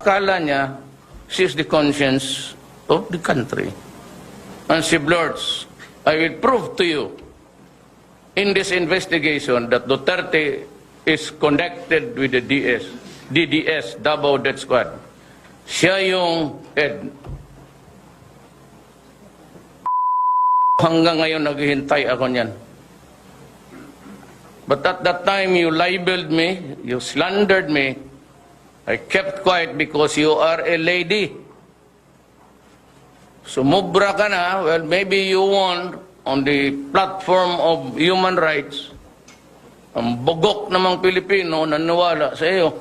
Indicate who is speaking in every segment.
Speaker 1: Akala niya, she's the conscience of the country. And she blurts, I will prove to you in this investigation that Duterte is connected with the DDS, Davao Death Squad. Siya yung head. Hanggang ngayon naghihintay ako niyan. But at that time you libeled me, you slandered me. I kept quiet because you are a lady. Sumubra ka na, well, maybe you want on the platform of human rights. Ang bugok namang Pilipino naniwala sa iyo.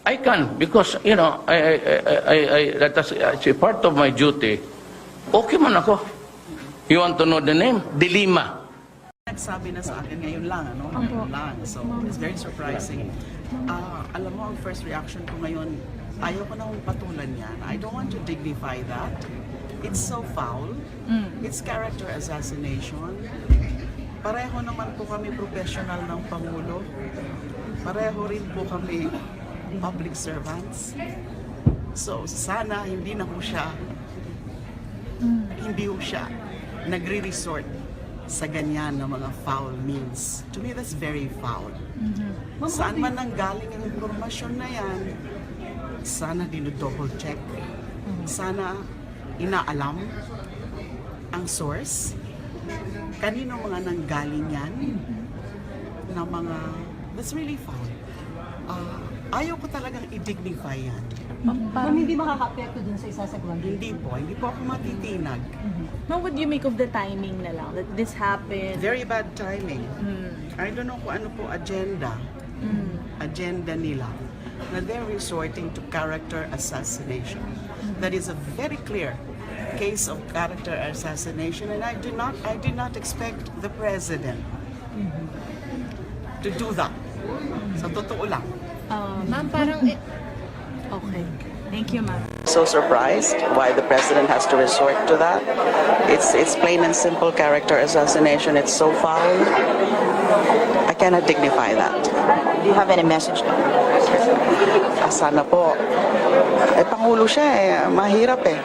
Speaker 1: I can because, you know, that's a part of my duty. Okay man ako. You want to know the name? Lima.
Speaker 2: Nagsabi na sa akin ngayon lang, ano? Ngayon lang. So, it's very surprising. Alam mo, ang first reaction ko ngayon, ayaw ko nang patulan yan. I don't want to dignify that. It's so foul. It's character assassination. Pareho naman po kami professional ng Pangulo. Pareho rin po kami public servants. So, sana hindi na po siya, hindi po siya nagre-resort sa ganyan na mga foul means. To me, that's very foul. Saan man nanggaling ang impormasyon na yan, sana dinodouble check. Sana inaalam ang source. Kanino mga nanggaling yan na mga, that's really foul. Ayaw ko talagang i-dignify yan.
Speaker 3: Ma'am, hindi makaka-apekto dun sa isasagawa?
Speaker 2: Hindi po ako matitinag.
Speaker 4: Ma'am, what do you make of the timing na lang that this happened?
Speaker 2: Very bad timing. I don't know kung ano po agenda nila, na they're resorting to character assassination. That is a very clear case of character assassination, and I did not expect the president to do that. Sa totoo lang.
Speaker 4: Ma'am, parang... Okay. Thank you, ma'am.
Speaker 2: So surprised why the president has to resort to that. It's plain and simple character assassination. It's so foul. I cannot dignify that.
Speaker 3: Do you have any message?
Speaker 2: Sana po. Pangulo siya eh. Mahirap eh.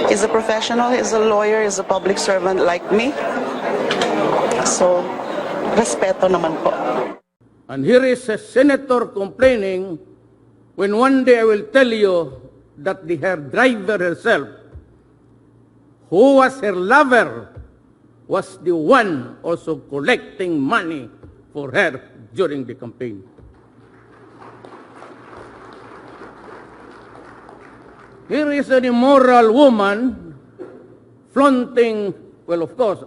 Speaker 2: He's a professional, he's a lawyer, he's a public servant like me. So, respeto naman po.
Speaker 1: And here is a senator complaining when one day I will tell you that her driver herself, who was her lover, was the one also collecting money for her during the campaign. Here is an immoral woman flaunting, well, of course,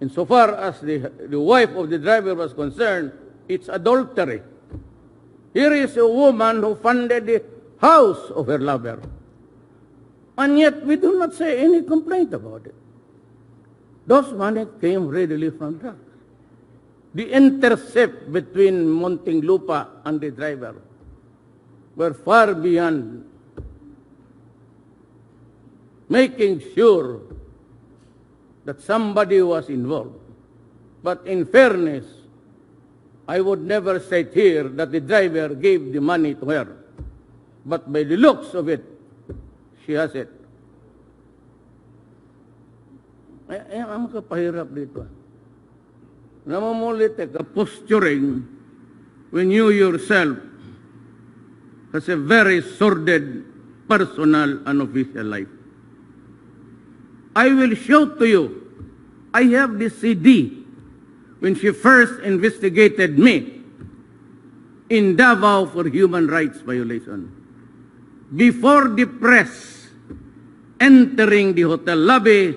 Speaker 1: insofar as the wife of the driver was concerned, it's adultery. Here is a woman who funded the house of her lover. And yet we do not say any complaint about it. Those money came readily from drugs. The intercept between Muntinlupa and the driver were far beyond making sure that somebody was involved. But in fairness, I would never say here that the driver gave the money to her. But by the looks of it, she has it. Ang kapahirap dito. Namumulit ka posturing when you yourself has a very sordid personal and official life. I will show to you, I have the CD when she first investigated me in Davao for human rights violation. Before the press entering the hotel lobby,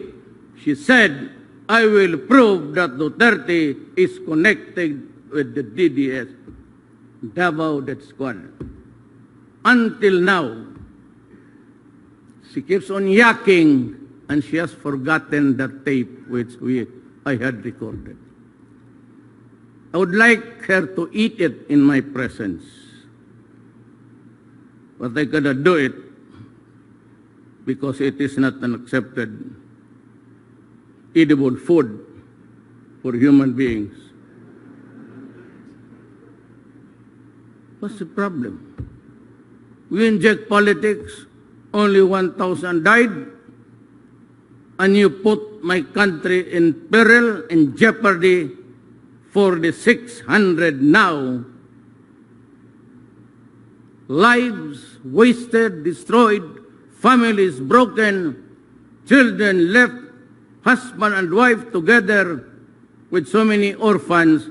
Speaker 1: she said, I will prove that Duterte is connected with the DDS, Davao Death Squad. Until now, she keeps on yakking, and she has forgotten the tape which I had recorded. I would like her to eat it in my presence. But I cannot do it because it is not an accepted edible food for human beings. What's the problem? We inject politics, only 1,000 died, and you put my country in peril, in jeopardy for the 600 now. Lives wasted, destroyed, families broken, children left, husband and wife together with so many orphans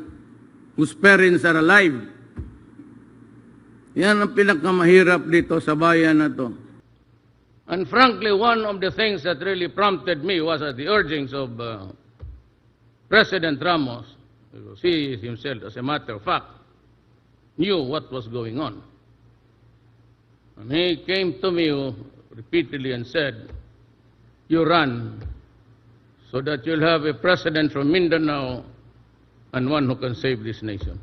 Speaker 1: whose parents are alive. Yan ang pinakamahirap dito sa bayan na to. And frankly, one of the things that really prompted me was at the urgings of President Ramos, because he himself, as a matter of fact, knew what was going on. And he came to me repeatedly and said, you run so that you'll have a president from Mindanao and one who can save this nation.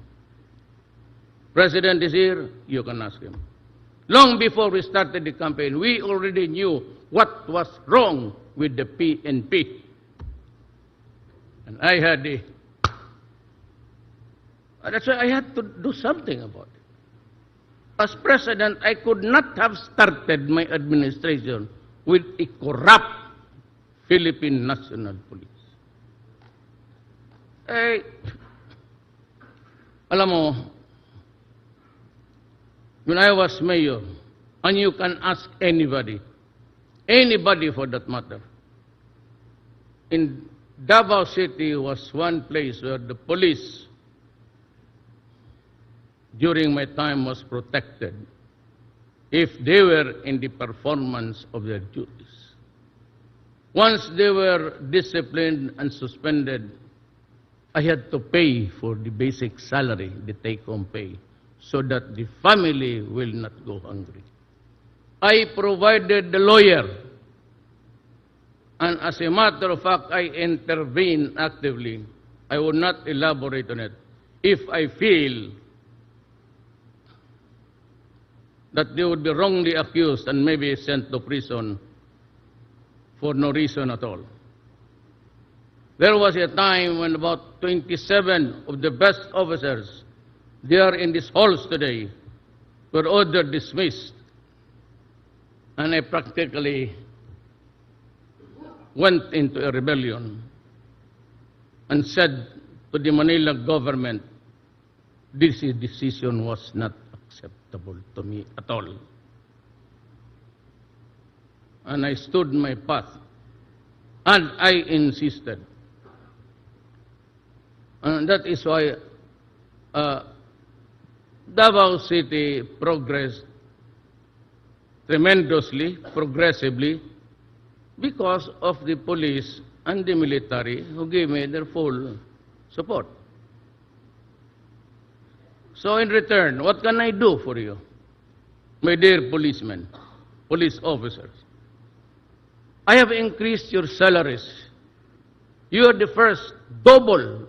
Speaker 1: President is here, you can ask him. Long before we started the campaign, we already knew what was wrong with the PNP. And I had that's why I had to do something about it. As president, I could not have started my administration with a corrupt Philippine National Police. Alam mo, when I was mayor, and you can ask anybody for that matter, in Davao City was one place where the police, during my time, was protected if they were in the performance of their duties. Once they were disciplined and suspended, I had to pay for the basic salary, the take-home pay, so that the family will not go hungry. I provided the lawyer, and as a matter of fact, I intervened actively. I will not elaborate on it. If I feel that they would be wrongly accused and maybe sent to prison for no reason at all. There was a time when about 27 of the best officers, they are in these halls today, were ordered dismissed. And I practically went into a rebellion and said to the Manila government, this decision was not acceptable to me at all. And I stood my path, and I insisted. And that is why Davao City progressed tremendously, progressively, because of the police and the military who gave me their full support. So in return, what can I do for you, my dear policemen, police officers? I have increased your salaries. You are the first, double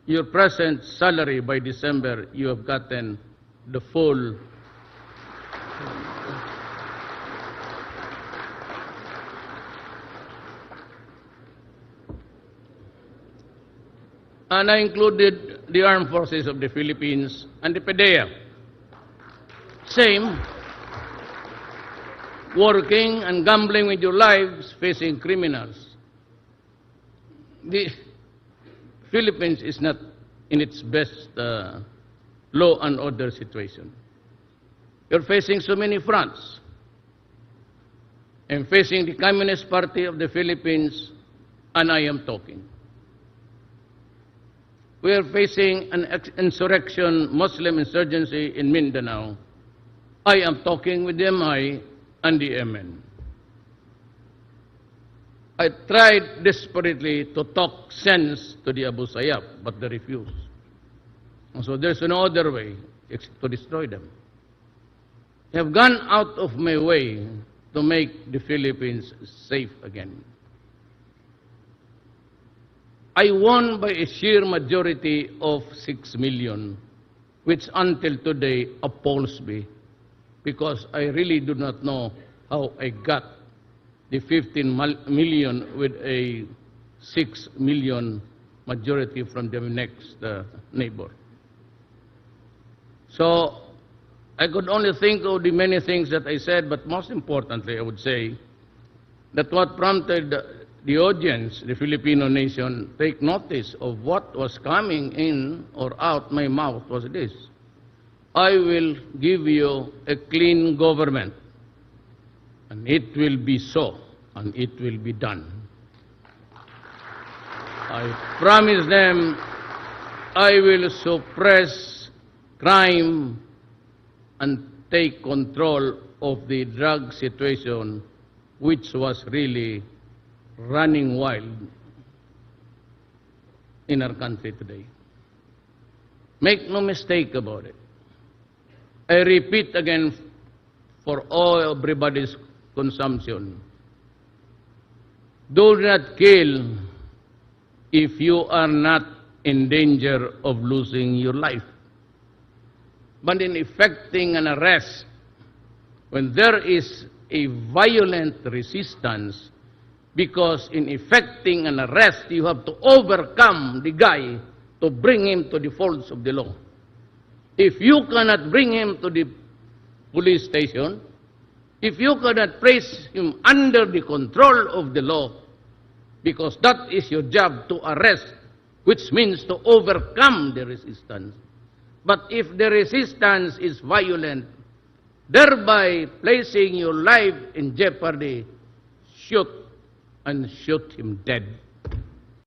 Speaker 1: your present salary by December. You have gotten the full. And I included the Armed Forces of the Philippines and the PDEA. Same, working and gambling with your lives, facing criminals. The Philippines is not in its best law and order situation. You're facing so many fronts. I'm facing the Communist Party of the Philippines, and I am talking. We are facing an insurrection, Muslim insurgency in Mindanao. I am talking with the MI and the MN. I tried desperately to talk sense to the Abu Sayyaf, but they refused. And so there's no other way except to destroy them. I have gone out of my way to make the Philippines safe again. I won by a sheer majority of 6 million, which until today appalls me, because I really do not know how I got the 15 million with a 6 million majority from the next neighbor. So I could only think of the many things that I said, but most importantly, I would say that what prompted the audience, the Filipino nation, take notice of what was coming in or out my mouth was this: I will give you a clean government, and it will be so, and it will be done. I promise them I will suppress crime and take control of the drug situation, which was really running wild in our country today. Make no mistake about it. I repeat again for all everybody's consumption. Do not kill if you are not in danger of losing your life. But in effecting an arrest, when there is a violent resistance, because in effecting an arrest, you have to overcome the guy to bring him to the folds of the law. If you cannot bring him to the police station, if you cannot place him under the control of the law, because that is your job, to arrest, which means to overcome the resistance. But if the resistance is violent, thereby placing your life in jeopardy, shoot and shoot him dead.